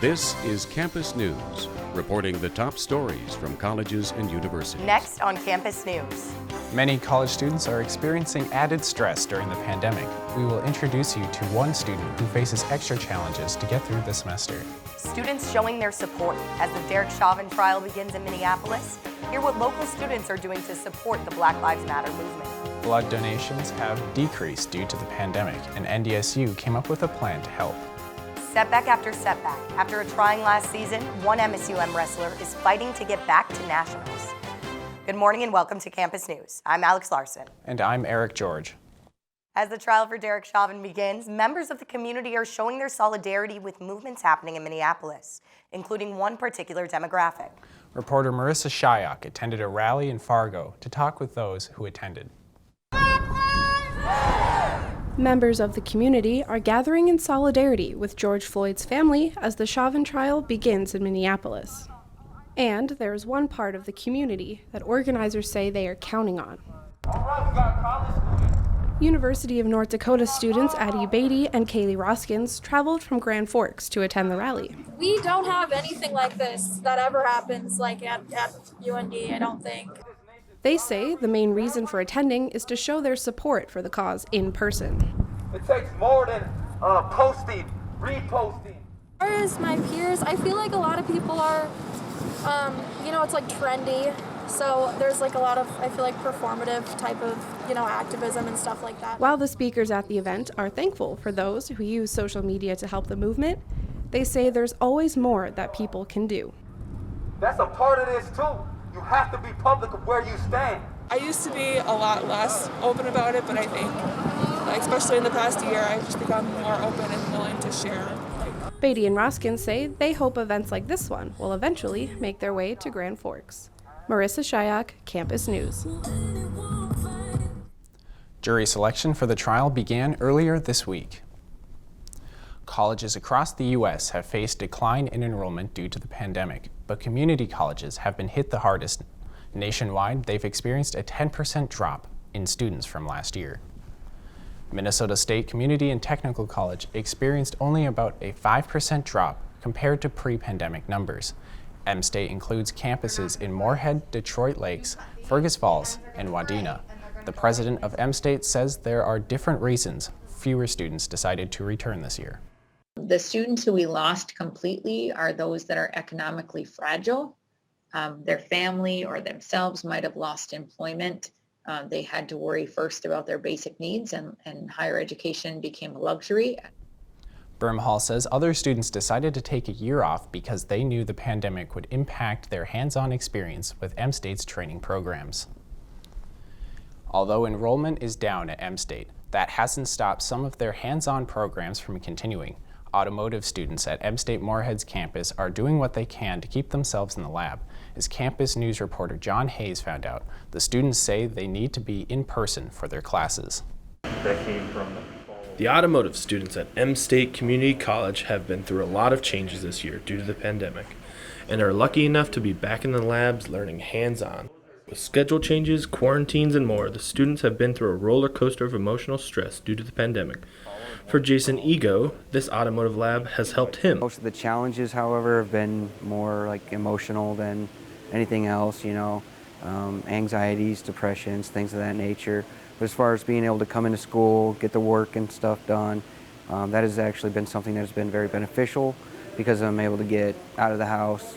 This is Campus News, reporting the top stories from colleges and universities. Next on Campus News. Many college students are experiencing added stress during the pandemic. We will introduce you to one student who faces extra challenges to get through the semester. Students showing their support as the Derek Chauvin trial begins in Minneapolis. Hear what local students are doing to support the Black Lives Matter movement. Blood donations have decreased due to the pandemic, and NDSU came up with a plan to help. Setback after setback. After a trying last season, one MSUM wrestler is fighting to get back to nationals. Good morning and welcome to Campus News. I'm Alex Larson. And I'm Eric George. As the trial for Derek Chauvin begins, members of the community are showing their solidarity with movements happening in Minneapolis, including one particular demographic. Reporter Marissa Shyok attended a rally in Fargo to talk with those who attended. Members of the community are gathering in solidarity with George Floyd's family as the Chauvin trial begins in Minneapolis. And there is one part of the community that organizers say they are counting on. University of North Dakota students Addie Beatty and Kaylee Roskins traveled from Grand Forks to attend the rally. We don't have anything like this that ever happens like at UND, I don't think. They say the main reason for attending is to show their support for the cause in person. It takes more than posting, reposting. As far as my peers, I feel like a lot of people are, it's like trendy. So there's like a lot of, I feel like, performative type of, activism and stuff like that. While the speakers at the event are thankful for those who use social media to help the movement, they say there's always more that people can do. That's a part of this too. You have to be public of where you stand. I used to be a lot less open about it, but I think, especially in the past year, I've just become more open and willing to share. Beatty and Roskins say they hope events like this one will eventually make their way to Grand Forks. Marissa Shyok, Campus News. Jury selection for the trial began earlier this week. Colleges across the U.S. have faced decline in enrollment due to the pandemic, but community colleges have been hit the hardest. Nationwide, they've experienced a 10% drop in students from last year. Minnesota State Community and Technical College experienced only about a 5% drop compared to pre-pandemic numbers. M-State includes campuses in Moorhead, Detroit Lakes, Fergus Falls, and Wadena. The president of M-State says there are different reasons fewer students decided to return this year. The students who we lost completely are those that are economically fragile. Their family or themselves might have lost employment. They had to worry first about their basic needs, and higher education became a luxury. Brimhall says other students decided to take a year off because they knew the pandemic would impact their hands-on experience with M-State's training programs. Although enrollment is down at M-State, that hasn't stopped some of their hands-on programs from continuing. Automotive students at M-State Moorhead's campus are doing what they can to keep themselves in the lab. As Campus News reporter John Hayes found out, the students say they need to be in person for their classes. That came from the automotive students at M-State Community College have been through a lot of changes this year due to the pandemic, and are lucky enough to be back in the labs learning hands-on. With schedule changes, quarantines, and more, the students have been through a roller coaster of emotional stress due to the pandemic. For Jason Ego, this automotive lab has helped him. Most of the challenges, however, have been more like emotional than anything else, anxieties, depressions, things of that nature. But as far as being able to come into school, get the work and stuff done, that has actually been something that has been very beneficial because I'm able to get out of the house,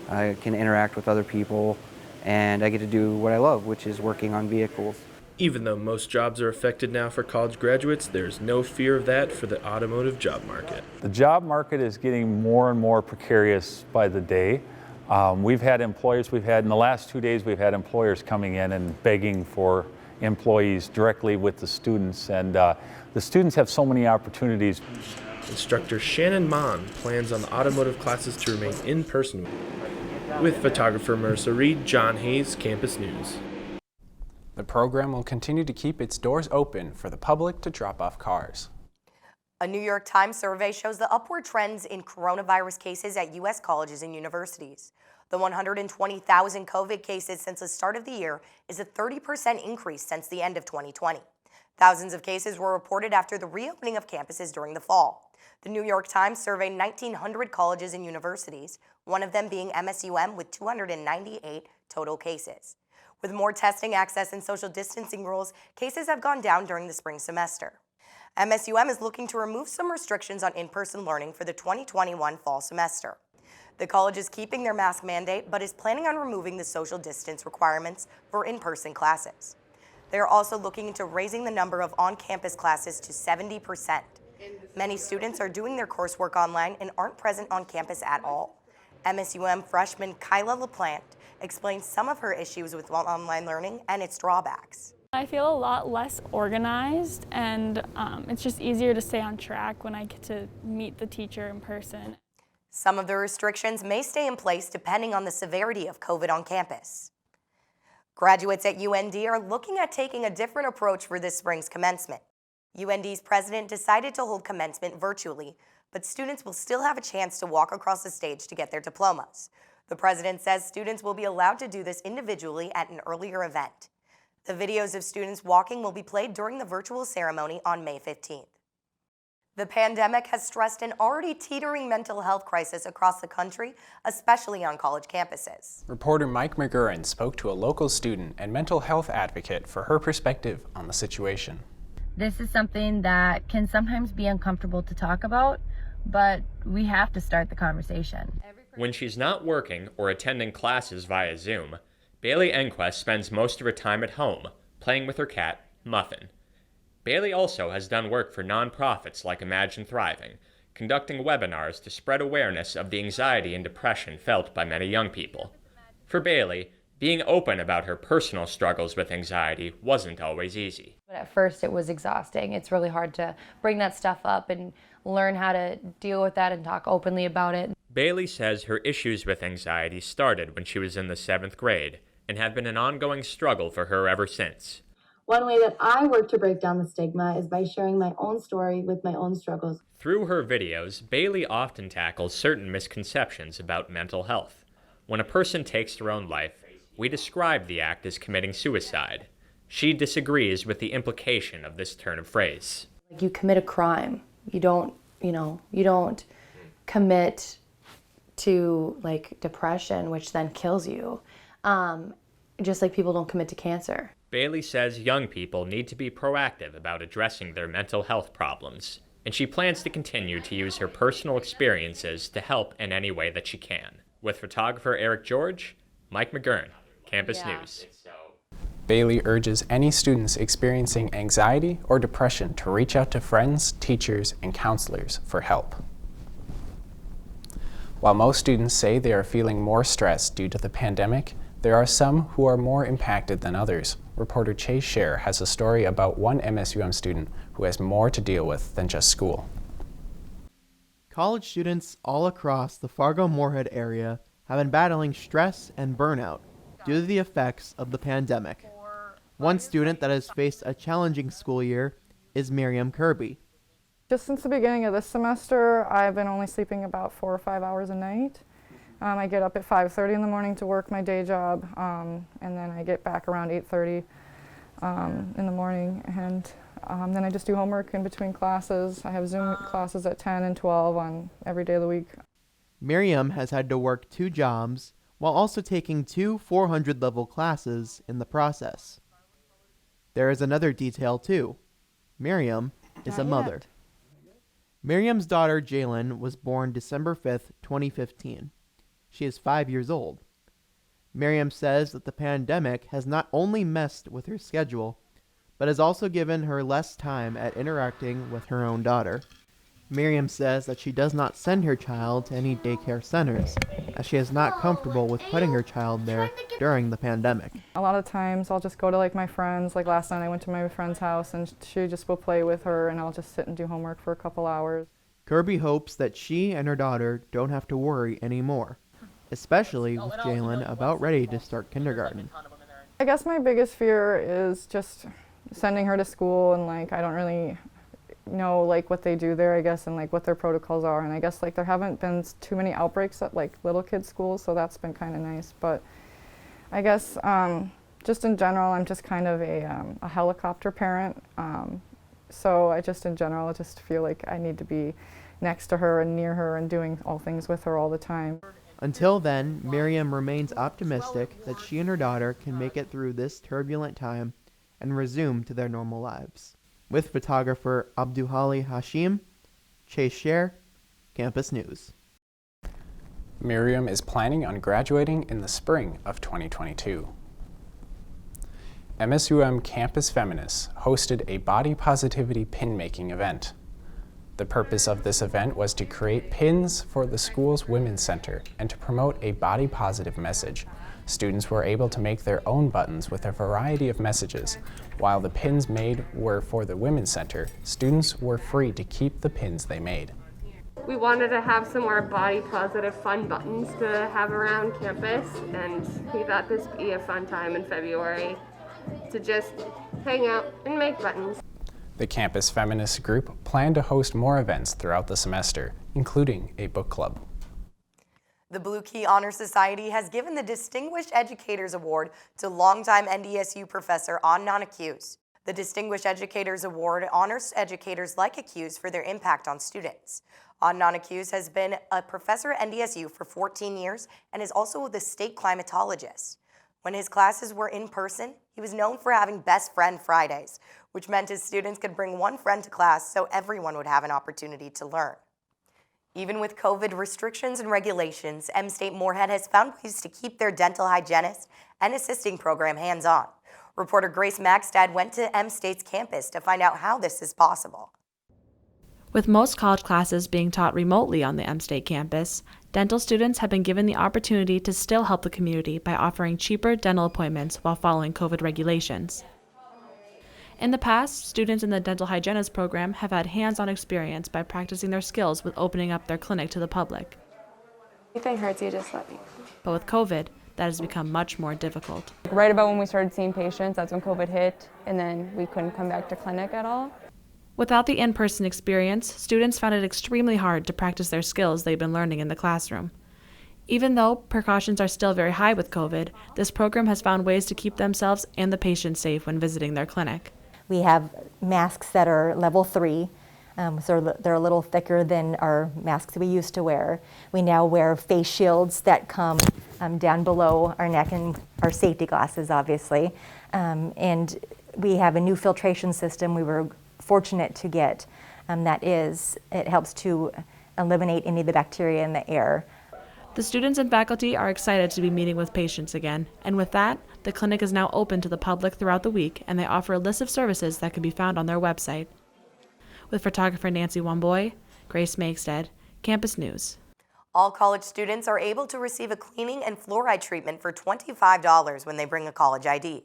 I can interact with other people, and I get to do what I love, which is working on vehicles. Even though most jobs are affected now for college graduates, there's no fear of that for the automotive job market. The job market is getting more and more precarious by the day. In the last 2 days, we've had employers coming in and begging for employees directly with the students, and the students have so many opportunities. Instructor Shannon Mon plans on the automotive classes to remain in person. With photographer Marissa Reed, John Hayes, Campus News. The program will continue to keep its doors open for the public to drop off cars. A New York Times survey shows the upward trends in coronavirus cases at U.S. colleges and universities. The 120,000 COVID cases since the start of the year is a 30% increase since the end of 2020. Thousands of cases were reported after the reopening of campuses during the fall. The New York Times surveyed 1,900 colleges and universities, one of them being MSUM with 298 total cases. With more testing, access, and social distancing rules, cases have gone down during the spring semester. MSUM is looking to remove some restrictions on in-person learning for the 2021 fall semester. The college is keeping their mask mandate, but is planning on removing the social distance requirements for in-person classes. They are also looking into raising the number of on-campus classes to 70%. Many students are doing their coursework online and aren't present on campus at all. MSUM freshman Kyla LaPlante explains some of her issues with online learning and its drawbacks. I feel a lot less organized, and it's just easier to stay on track when I get to meet the teacher in person. Some of the restrictions may stay in place depending on the severity of COVID on campus. Graduates at UND are looking at taking a different approach for this spring's commencement. UND's president decided to hold commencement virtually, but students will still have a chance to walk across the stage to get their diplomas. The president says students will be allowed to do this individually at an earlier event. The videos of students walking will be played during the virtual ceremony on May 15th. The pandemic has stressed an already teetering mental health crisis across the country, especially on college campuses. Reporter Mike McGurran spoke to a local student and mental health advocate for her perspective on the situation. This is something that can sometimes be uncomfortable to talk about, but we have to start the conversation. When she's not working or attending classes via Zoom, Bailey Enquist spends most of her time at home, playing with her cat, Muffin. Bailey also has done work for nonprofits like Imagine Thriving, conducting webinars to spread awareness of the anxiety and depression felt by many young people. For Bailey, being open about her personal struggles with anxiety wasn't always easy. But at first it was exhausting. It's really hard to bring that stuff up and learn how to deal with that and talk openly about it. Bailey says her issues with anxiety started when she was in the 7th grade and have been an ongoing struggle for her ever since. One way that I work to break down the stigma is by sharing my own story with my own struggles. Through her videos, Bailey often tackles certain misconceptions about mental health. When a person takes their own life, we describe the act as committing suicide. She disagrees with the implication of this turn of phrase. You commit a crime. You don't commit to depression, which then kills you. Just like people don't commit to cancer. Bailey says young people need to be proactive about addressing their mental health problems, and she plans to continue to use her personal experiences to help in any way that she can. With photographer Eric George, Mike McGurn, Campus News. Bailey urges any students experiencing anxiety or depression to reach out to friends, teachers, and counselors for help. While most students say they are feeling more stressed due to the pandemic, there are some who are more impacted than others. Reporter Chase Scher has a story about one MSUM student who has more to deal with than just school. College students all across the Fargo-Moorhead area have been battling stress and burnout due to the effects of the pandemic. One student that has faced a challenging school year is Miriam Kirby. Just since the beginning of this semester, I've been only sleeping about 4 or 5 hours a night. I get up at 5:30 in the morning to work my day job, and then I get back around 8:30 in the morning, and then I just do homework in between classes. I have Zoom classes at 10 and 12 on every day of the week. Miriam has had to work 2 jobs while also taking 2 400-level classes in the process. There is another detail too. Miriam is a mother. Miriam's daughter Jalen was born December 5th, 2015. She is 5 years old. Miriam says that the pandemic has not only messed with her schedule, but has also given her less time at interacting with her own daughter. Miriam says that she does not send her child to any daycare centers, as she is not comfortable with putting her child there during the pandemic. A lot of times I'll just go to my friends. Like last night I went to my friend's house and she just will play with her, and I'll just sit and do homework for a couple hours. Kirby hopes that she and her daughter don't have to worry anymore, especially with Jalen about ready to start kindergarten. I guess my biggest fear is just sending her to school, and I don't really know what they do there, I guess, and what their protocols are, and I guess there haven't been too many outbreaks at little kids schools, so that's been kind of nice. But I guess Just in general, I'm just kind of a helicopter parent. So I just in general just feel like I need to be next to her and near her and doing all things with her all the time. Until then, Miriam remains optimistic that she and her daughter can make it through this turbulent time and resume to their normal lives. With photographer Abduhali Hashim, Chase Scher, Campus News. Miriam is planning on graduating in the spring of 2022. MSUM Campus Feminists hosted a body positivity pin making event. The purpose of this event was to create pins for the school's Women's Center and to promote a body positive message. Students were able to make their own buttons with a variety of messages. While the pins made were for the Women's Center, students were free to keep the pins they made. We wanted to have some more body positive fun buttons to have around campus, and we thought this would be a fun time in February to just hang out and make buttons. The Campus Feminist group planned to host more events throughout the semester, including a book club. The Blue Key Honor Society has given the Distinguished Educators Award to longtime NDSU professor Adnan Akuz. The Distinguished Educators Award honors educators like Akuz for their impact on students. Adnan Akuz has been a professor at NDSU for 14 years and is also the state climatologist. When his classes were in person, he was known for having Best Friend Fridays, which meant his students could bring one friend to class so everyone would have an opportunity to learn. Even with COVID restrictions and regulations, MState Moorhead has found ways to keep their dental hygienist and assisting program hands-on. Reporter Grace Magstad went to MState's campus to find out how this is possible. With most college classes being taught remotely on the MState campus, dental students have been given the opportunity to still help the community by offering cheaper dental appointments while following COVID regulations. In the past, students in the dental hygienist program have had hands-on experience by practicing their skills with opening up their clinic to the public. If anything hurts, you just let me. But with COVID, that has become much more difficult. Right about when we started seeing patients, that's when COVID hit, and then we couldn't come back to clinic at all. Without the in-person experience, students found it extremely hard to practice their skills they've been learning in the classroom. Even though precautions are still very high with COVID, this program has found ways to keep themselves and the patients safe when visiting their clinic. We have masks that are level 3, so they're a little thicker than our masks we used to wear. We now wear face shields that come down below our neck, and our safety glasses, obviously. And we have a new filtration system we were fortunate to get. It helps to eliminate any of the bacteria in the air. The students and faculty are excited to be meeting with patients again, and with that, the clinic is now open to the public throughout the week, and they offer a list of services that can be found on their website. With photographer Nancy Wamboy, Grace Magstad, Campus News. All college students are able to receive a cleaning and fluoride treatment for $25 when they bring a college ID.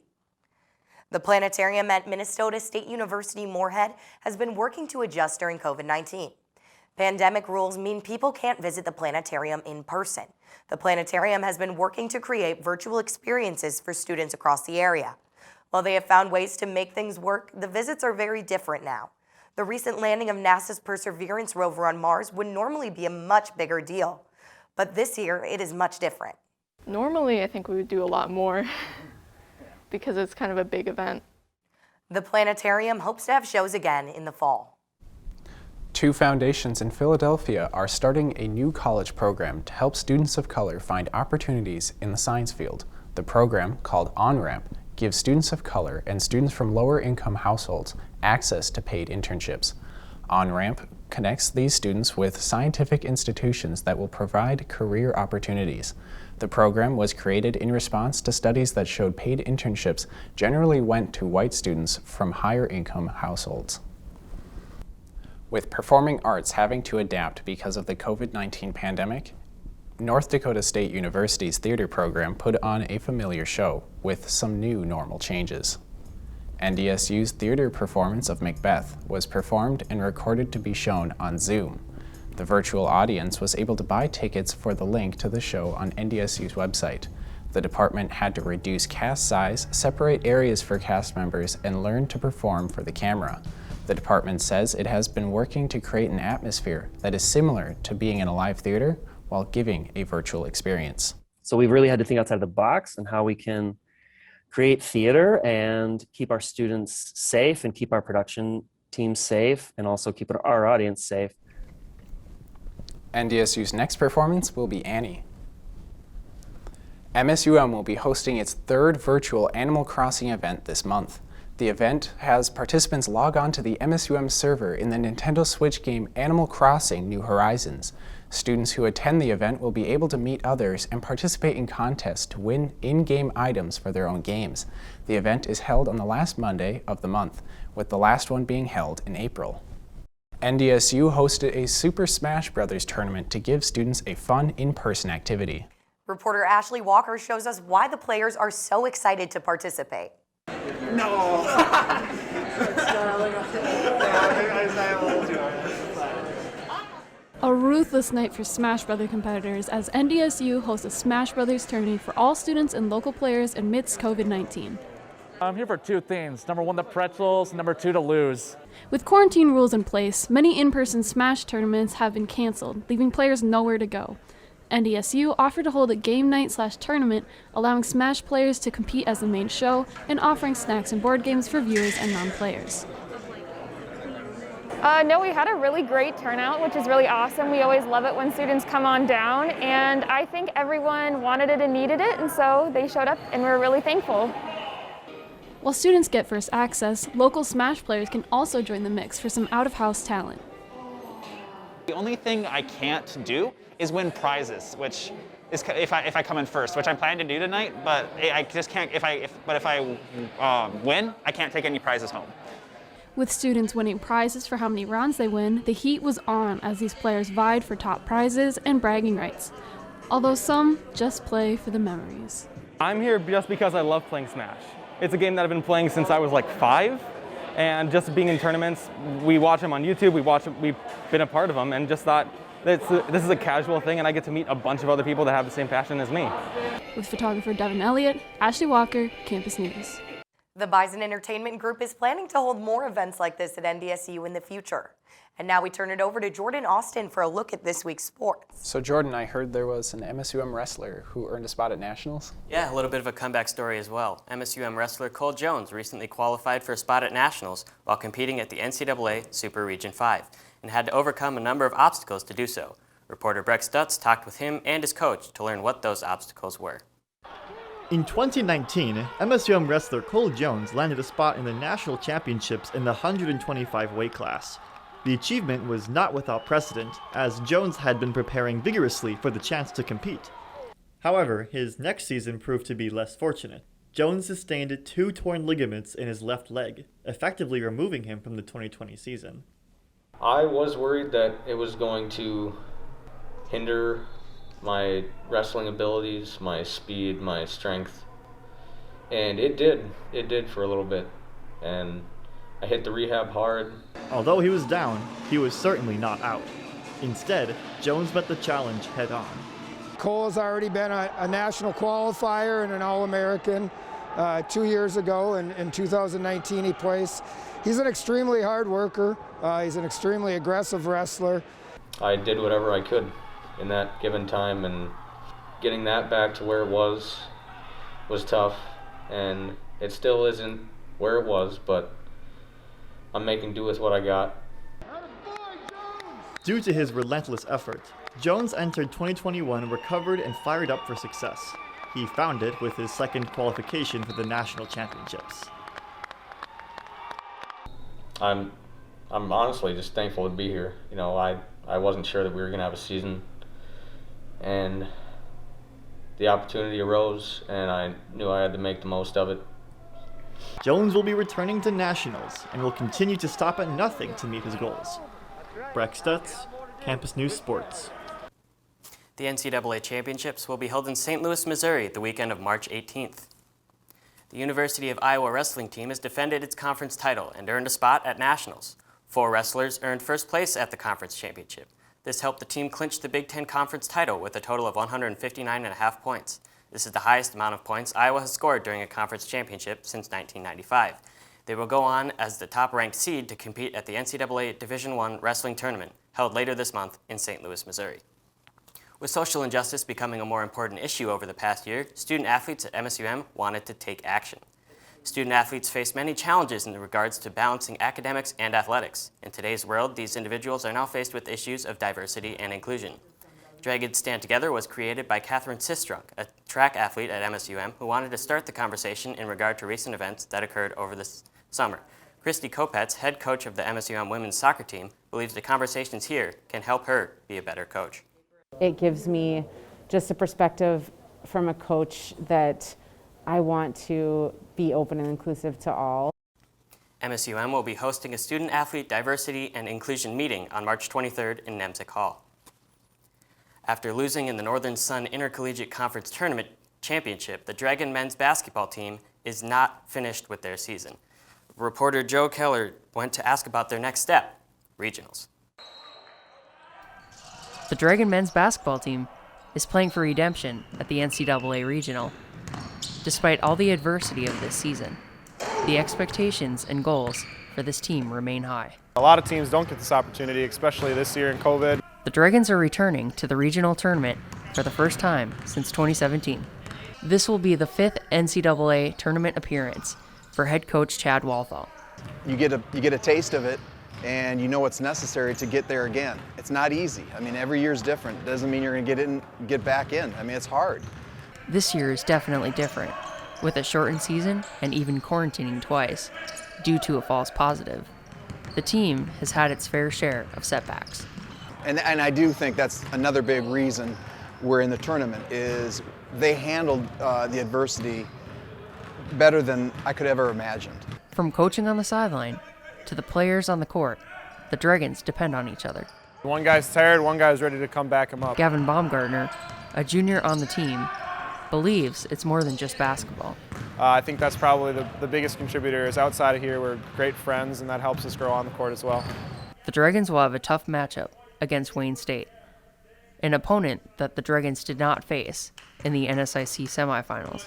The planetarium at Minnesota State University Moorhead has been working to adjust during COVID-19. Pandemic rules mean people can't visit the planetarium in person. The planetarium has been working to create virtual experiences for students across the area. While they have found ways to make things work, the visits are very different now. The recent landing of NASA's Perseverance rover on Mars would normally be a much bigger deal, but this year it is much different. Normally, I think we would do a lot more because it's kind of a big event. The planetarium hopes to have shows again in the fall. 2 foundations in Philadelphia are starting a new college program to help students of color find opportunities in the science field. The program, called On-Ramp, gives students of color and students from lower income households access to paid internships. On-Ramp connects these students with scientific institutions that will provide career opportunities. The program was created in response to studies that showed paid internships generally went to white students from higher income households. With performing arts having to adapt because of the COVID-19 pandemic, North Dakota State University's theater program put on a familiar show with some new normal changes. NDSU's theater performance of Macbeth was performed and recorded to be shown on Zoom. The virtual audience was able to buy tickets for the link to the show on NDSU's website. The department had to reduce cast size, separate areas for cast members, and learn to perform for the camera. The department says it has been working to create an atmosphere that is similar to being in a live theater while giving a virtual experience. So we've really had to think outside the box and how we can create theater and keep our students safe and keep our production team safe and also keep our audience safe. NDSU's next performance will be Annie. MSUM will be hosting its third virtual Animal Crossing event this month. The event has participants log on to the MSUM server in the Nintendo Switch game Animal Crossing New Horizons. Students who attend the event will be able to meet others and participate in contests to win in-game items for their own games. The event is held on the last Monday of the month, with the last one being held in April. NDSU hosted a Super Smash Bros. Tournament to give students a fun in-person activity. Reporter Ashley Walker shows us why the players are so excited to participate. No! A ruthless night for Smash Brothers competitors as NDSU hosts a Smash Brothers tournament for all students and local players amidst COVID-19. I'm here for two things. Number one, the pretzels. Number two, to lose. With quarantine rules in place, many in-person Smash tournaments have been canceled, leaving players nowhere to go. NDSU offered to hold a game night/tournament, allowing Smash players to compete as the main show and offering snacks and board games for viewers and non-players. No, we had a really great turnout, which is really awesome. We always love it when students come on down, and I think everyone wanted it and needed it, and so they showed up, and we're really thankful. While students get first access, local Smash players can also join the mix for some out-of-house talent. The only thing I can't do is win prizes, which is if I come in first, which I'm planning to do tonight. But I just can't. If I win, I can't take any prizes home. With students winning prizes for how many rounds they win, the heat was on as these players vied for top prizes and bragging rights. Although some just play for the memories. I'm here just because I love playing Smash. It's a game that I've been playing since I was like 5, and just being in tournaments, we watch them on YouTube, we've been a part of them, and just thought this is a casual thing, and I get to meet a bunch of other people that have the same passion as me. With photographer Devin Elliott, Ashley Walker, Campus News. The Bison Entertainment Group is planning to hold more events like this at NDSU in the future. And now we turn it over to Jordan Austin for a look at this week's sports. So Jordan, I heard there was an MSUM wrestler who earned a spot at Nationals. Yeah, a little bit of a comeback story as well. MSUM wrestler Cole Jones recently qualified for a spot at Nationals while competing at the NCAA Super Region 5 and had to overcome a number of obstacles to do so. Reporter Breck Stutz talked with him and his coach to learn what those obstacles were. In 2019, MSUM wrestler Cole Jones landed a spot in the national championships in the 125 weight class. The achievement was not without precedent, as Jones had been preparing vigorously for the chance to compete. However, his next season proved to be less fortunate. Jones sustained 2 torn ligaments in his left leg, effectively removing him from the 2020 season. I was worried that it was going to hinder my wrestling abilities, my speed, my strength, and it did for a little bit, and I hit the rehab hard. Although he was down, he was certainly not out. Instead, Jones met the challenge head on. Cole's already been a national qualifier and an All-American 2 years ago. In 2019 he placed. He's an extremely hard worker. He's an extremely aggressive wrestler. I did whatever I could in that given time, and getting that back to where it was tough, and it still isn't where it was, but I'm making do with what I got. Due to his relentless effort, Jones entered 2021 recovered and fired up for success. He found it with his second qualification for the national championships. I'm honestly just thankful to be here. You know, I wasn't sure that we were going to have a season, and the opportunity arose, and I knew I had to make the most of it. Jones will be returning to nationals and will continue to stop at nothing to meet his goals. Breck Stutz, Campus News Sports. The NCAA Championships will be held in St. Louis, Missouri, the weekend of March 18th. The University of Iowa wrestling team has defended its conference title and earned a spot at Nationals. 4 wrestlers earned first place at the conference championship. This helped the team clinch the Big Ten Conference title with a total of 159.5 points. This is the highest amount of points Iowa has scored during a conference championship since 1995. They will go on as the top-ranked seed to compete at the NCAA Division I Wrestling Tournament, held later this month in St. Louis, Missouri. With social injustice becoming a more important issue over the past year, student athletes at MSUM wanted to take action. Student athletes face many challenges in regards to balancing academics and athletics. In today's world, these individuals are now faced with issues of diversity and inclusion. Dragons Stand Together was created by Catherine Sistrunk, a track athlete at MSUM who wanted to start the conversation in regard to recent events that occurred over this summer. Christy Kopetz, head coach of the MSUM women's soccer team, believes the conversations here can help her be a better coach. It gives me just a perspective from a coach that I want to be open and inclusive to all. MSUM will be hosting a student athlete diversity and inclusion meeting on March 23rd in Nemzik Hall. After losing in the Northern Sun Intercollegiate Conference Tournament Championship, the Dragon men's basketball team is not finished with their season. Reporter Joe Keller went to ask about their next step, regionals. The Dragon men's basketball team is playing for redemption at the NCAA Regional. Despite all the adversity of this season, the expectations and goals for this team remain high. A lot of teams don't get this opportunity, especially this year in COVID. The Dragons are returning to the regional tournament for the first time since 2017. This will be the 5th NCAA tournament appearance for head coach Chad Walthall. You get a taste of it, and you know what's necessary to get there again. It's not easy. I mean, every year's different. Doesn't mean you're going to get back in. I mean, it's hard. This year is definitely different, with a shortened season and even quarantining twice due to a false positive. The team has had its fair share of setbacks. And I do think that's another big reason we're in the tournament, is they handled the adversity better than I could ever imagined. From coaching on the sideline to the players on the court, the Dragons depend on each other. One guy's tired, one guy's ready to come back him up. Gavin Baumgartner, a junior on the team, believes it's more than just basketball. I think that's probably the biggest contributor. Is outside of here, we're great friends, and that helps us grow on the court as well. The Dragons will have a tough matchup against Wayne State, an opponent that the Dragons did not face in the NSIC semifinals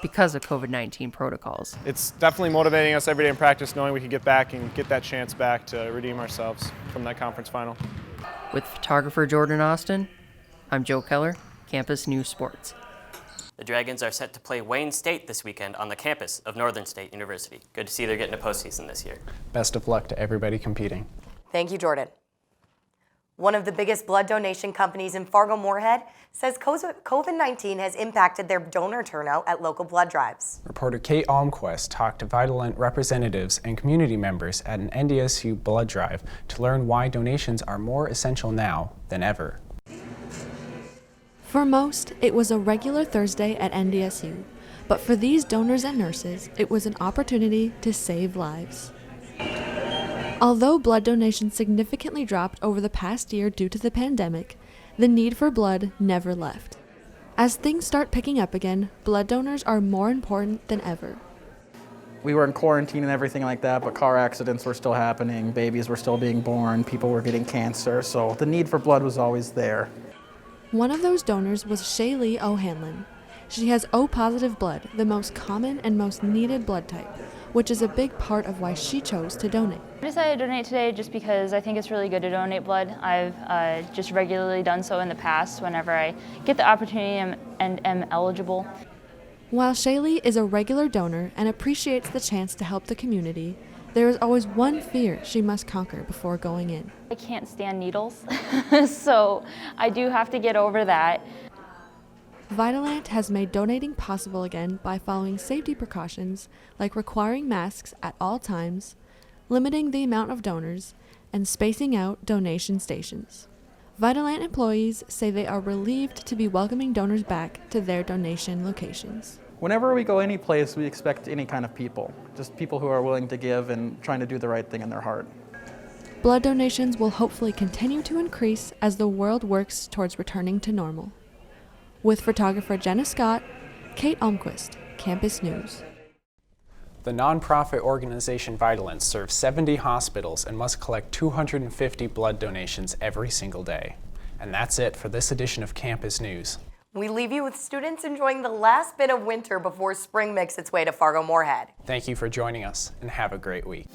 because of COVID-19 protocols. It's definitely motivating us every day in practice, knowing we can get back and get that chance back to redeem ourselves from that conference final. With photographer Jordan Austin, I'm Joe Keller, Campus News Sports. The Dragons are set to play Wayne State this weekend on the campus of Northern State University. Good to see they're getting a postseason this year. Best of luck to everybody competing. Thank you, Jordan. One of the biggest blood donation companies in Fargo-Moorhead says COVID-19 has impacted their donor turnout at local blood drives. Reporter Kate Almquist talked to Vitalant representatives and community members at an NDSU blood drive to learn why donations are more essential now than ever. For most, it was a regular Thursday at NDSU, but for these donors and nurses, it was an opportunity to save lives. Although blood donations significantly dropped over the past year due to the pandemic, the need for blood never left. As things start picking up again, blood donors are more important than ever. We were in quarantine and everything like that, but car accidents were still happening, babies were still being born, people were getting cancer, so the need for blood was always there. One of those donors was Shaylee O'Hanlon. She has O-positive blood, the most common and most needed blood type, which is a big part of why she chose to donate. I decided to donate today just because I think it's really good to donate blood. I've just regularly done so in the past whenever I get the opportunity and am eligible. While Shaylee is a regular donor and appreciates the chance to help the community, there is always one fear she must conquer before going in. I can't stand needles, so I do have to get over that. Vitalant has made donating possible again by following safety precautions like requiring masks at all times, limiting the amount of donors, and spacing out donation stations. Vitalant employees say they are relieved to be welcoming donors back to their donation locations. Whenever we go any place, we expect any kind of people, just people who are willing to give and trying to do the right thing in their heart. Blood donations will hopefully continue to increase as the world works towards returning to normal. With photographer Jenna Scott, Kate Almquist, Campus News. The nonprofit organization Vitalant serves 70 hospitals and must collect 250 blood donations every single day. And that's it for this edition of Campus News. We leave you with students enjoying the last bit of winter before spring makes its way to Fargo-Moorhead. Thank you for joining us, and have a great week.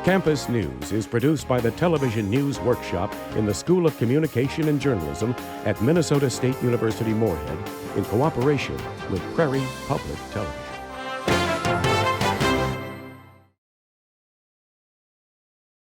Campus News is produced by the Television News Workshop in the School of Communication and Journalism at Minnesota State University Moorhead in cooperation with Prairie Public Television.